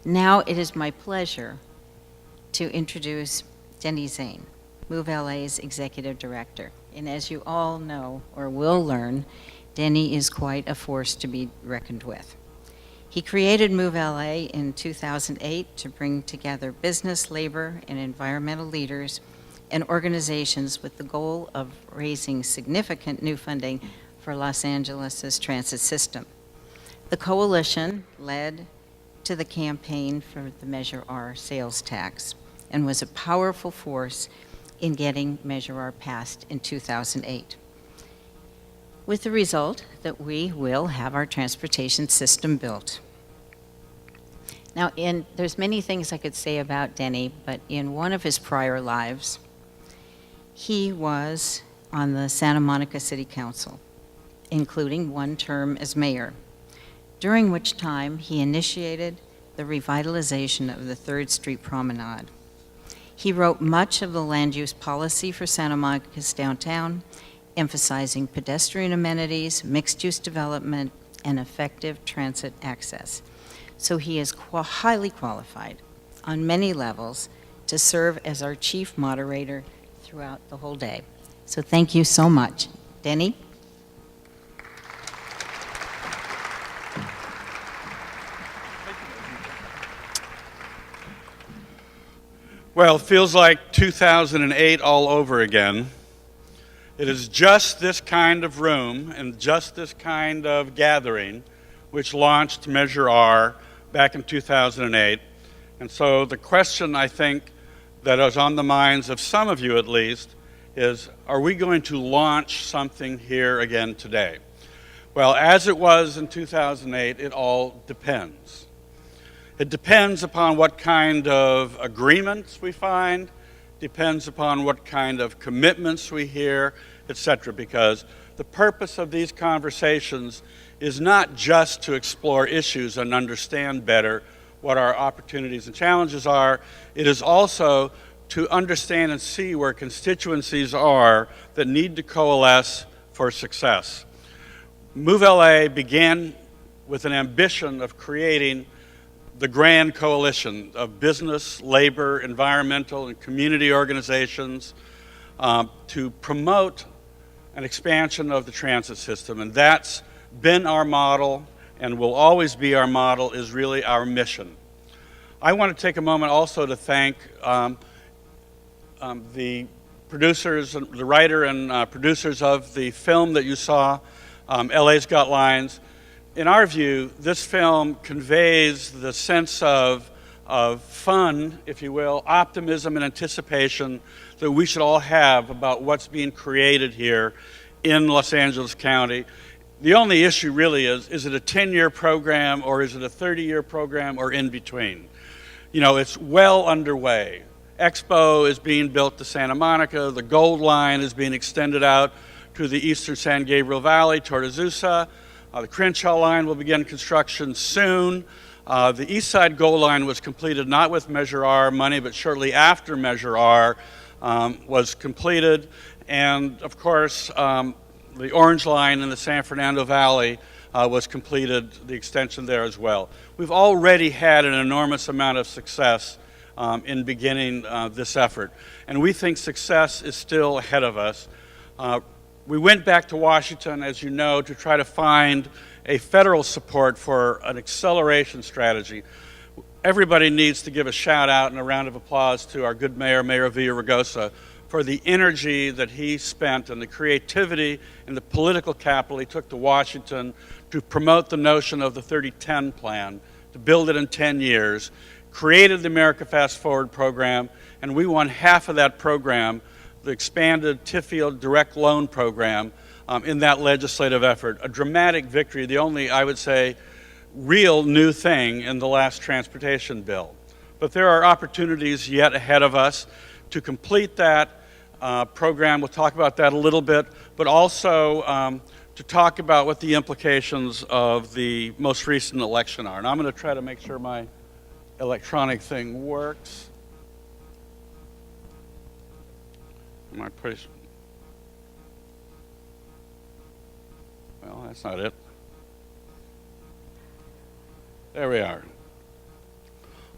Now it is my pleasure to introduce Denny Zane, Move LA's Executive Director. And as you all know, or will learn, Denny is quite a force to be reckoned with. He created Move LA in 2008 to bring together business, labor, and environmental leaders and organizations with the goal of raising significant new funding for Los Angeles' transit system. The coalition led to the campaign for the Measure R sales tax and was a powerful force in getting Measure R passed in 2008. With the result that we will have our transportation system built. Now, there's many things I could say about Denny, but in one of his prior lives, he was on the Santa Monica City Council, including one term as mayor, during which time he initiated the revitalization of the 3rd Street Promenade. He wrote much of the land use policy for Santa Monica's downtown, emphasizing pedestrian amenities, mixed-use development, and effective transit access. So he is highly qualified on many levels to serve as our chief moderator throughout the whole day. So thank you so much. Denny? Well, it feels like 2008 all over again. It is just this kind of room and just this kind of gathering which launched Measure R back in 2008. And so the question, I think, that is on the minds of some of you at least is, are we going to launch something here again today? Well, as it was in 2008, it all depends. It depends upon what kind of agreements we find, depends upon what kind of commitments we hear, etc. Because the purpose of these conversations is not just to explore issues and understand better what our opportunities and challenges are. It is also to understand and see where constituencies are that need to coalesce for success. Move LA began with an ambition of creating the grand coalition of business, labor, environmental, and community organizations to promote an expansion of the transit system. And that's been our model and will always be our model, is really our mission. I want to take a moment also to thank the producers, the writer and producers of the film that you saw, LA's Got Lines. In our view, this film conveys the sense of fun, if you will, optimism and anticipation that we should all have about what's being created here in Los Angeles County. The only issue really is it a 10-year program or is it a 30-year program or in between? You know, it's well underway. Expo is being built to Santa Monica. The Gold Line is being extended out to the eastern San Gabriel Valley toward Azusa. The Crenshaw Line will begin construction soon. The East Side Gold Line was completed not with Measure R money, but shortly after Measure R was completed. And of course, the Orange Line in the San Fernando Valley was completed, the extension there as well. We've already had an enormous amount of success in beginning this effort. And we think success is still ahead of us. We went back to Washington, as you know, to try to find a federal support for an acceleration strategy. Everybody needs to give a shout out and a round of applause to our good mayor, Mayor Villaraigosa, for the energy that he spent and the creativity and the political capital he took to Washington to promote the notion of the 3010 plan, to build it in 10 years, created the America Fast Forward program, and we won half of that program, the expanded TIFIA direct loan program, in that legislative effort. A dramatic victory, the only, I would say, real new thing in the last transportation bill. But there are opportunities yet ahead of us to complete that program. We'll talk about that a little bit, but also to talk about what the implications of the most recent election are. And I'm going to try to make sure my electronic thing works. My place. Well, that's not it. There we are.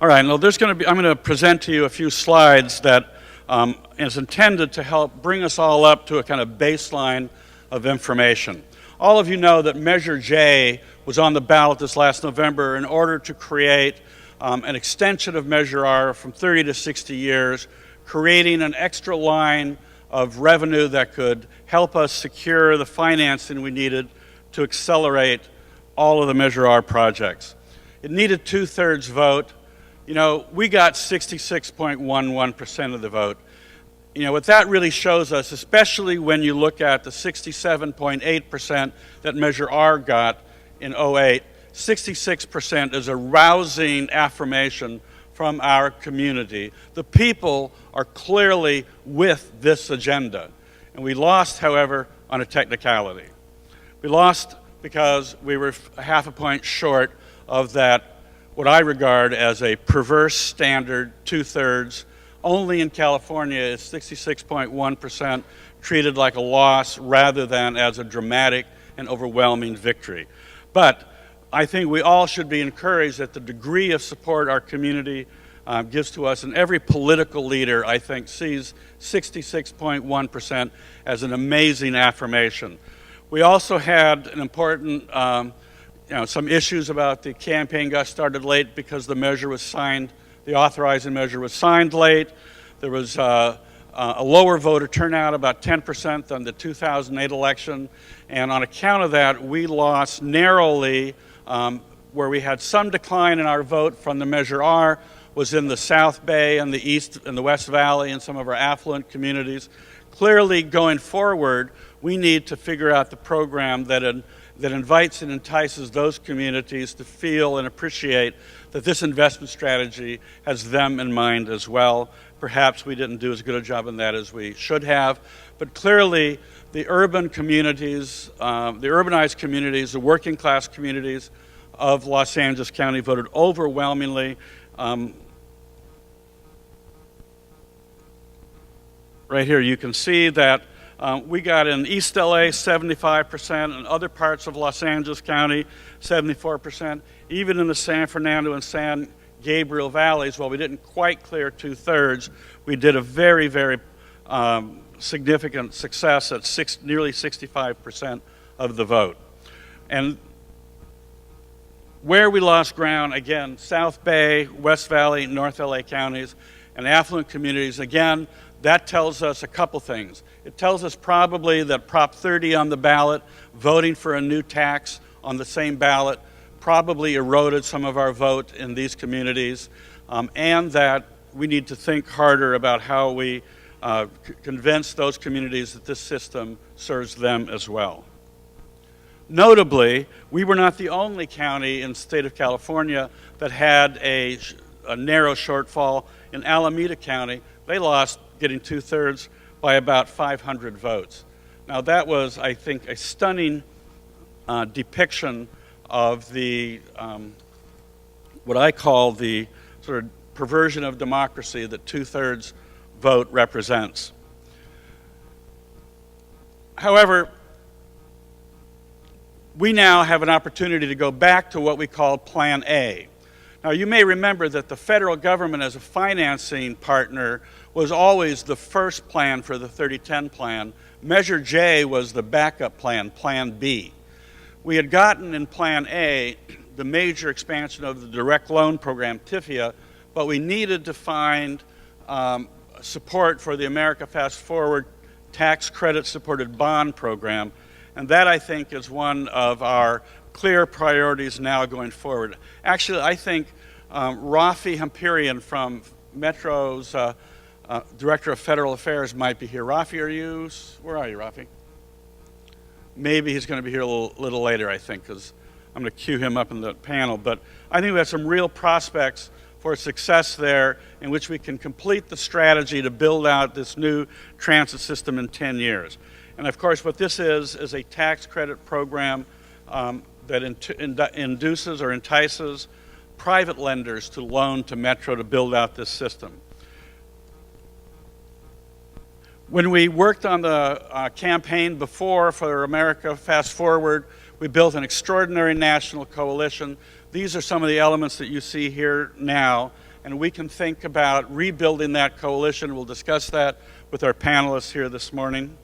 All right, now I'm going to present to you a few slides that is intended to help bring us all up to a kind of baseline of information. All of you know that Measure J was on the ballot this last November in order to create an extension of Measure R from 30 to 60 years, creating an extra line of revenue that could help us secure the financing we needed to accelerate all of the Measure R projects. It needed 2/3 vote. You know, we got 66.11% of the vote. You know, what that really shows us, especially when you look at the 67.8% that Measure R got in '08, 66% is a rousing affirmation from our community. The people are clearly with this agenda. And we lost, however, on a technicality. We lost because we were half a point short of that, what I regard as a perverse standard, 2/3. Only in California is 66.1% treated like a loss rather than as a dramatic and overwhelming victory. But I think we all should be encouraged at the degree of support our community gives to us, and every political leader, I think, sees 66.1% as an amazing affirmation. We also had an important some issues about the campaign got started late because the measure was signed, the authorizing measure was signed late. There was a lower voter turnout, about 10% than the 2008 election. And on account of that, we lost narrowly, where we had some decline in our vote from the Measure R was in the South Bay and the East and the West Valley and some of our affluent communities. Clearly, going forward, we need to figure out the program that invites and entices those communities to feel and appreciate that this investment strategy has them in mind as well. Perhaps we didn't do as good a job in that as we should have, but clearly the urban communities, the urbanized communities, the working class communities of Los Angeles County voted overwhelmingly. Right here you can see that we got in East LA 75%, and other parts of Los Angeles County 74%. Even in the San Fernando and San Gabriel valleys, while we didn't quite clear 2/3, we did a very, very significant success at nearly 65% of the vote. And where we lost ground, again, South Bay, West Valley, North LA counties, and affluent communities, again, that tells us a couple things. It tells us probably that Prop 30 on the ballot, voting for a new tax on the same ballot, probably eroded some of our vote in these communities, and that we need to think harder about how we convince those communities that this system serves them as well. Notably, we were not the only county in the state of California that had a narrow shortfall. In Alameda County, they lost getting 2/3 by about 500 votes. Now that was, I think, a stunning depiction of the, what I call the sort of perversion of democracy that 2/3 vote represents. However, we now have an opportunity to go back to what we call Plan A. Now, you may remember that the federal government as a financing partner was always the first plan for the 3010 plan. Measure J was the backup plan, Plan B. We had gotten in Plan A the major expansion of the direct loan program, TIFIA, but we needed to find support for the America Fast Forward tax credit supported bond program. And that, I think, is one of our clear priorities now going forward. Actually, I think Rafi Hampirian from Metro's Director of Federal Affairs might be here. Rafi, where are you, Rafi? Maybe he's going to be here a little later, I think, because I'm going to cue him up in the panel. But I think we have some real prospects for success there in which we can complete the strategy to build out this new transit system in 10 years. And of course, what this is a tax credit program that induces or entices private lenders to loan to Metro to build out this system. When we worked on the campaign before for America Fast Forward, we built an extraordinary national coalition. These are some of the elements that you see here now. and we can think about rebuilding that coalition. We'll discuss that with our panelists here this morning.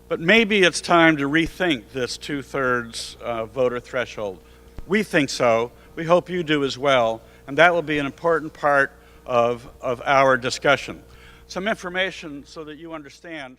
But maybe it's time to rethink this two-thirds voter threshold. We think so. We hope you do as well, and that will be an important part of our discussion. Some information so that you understand.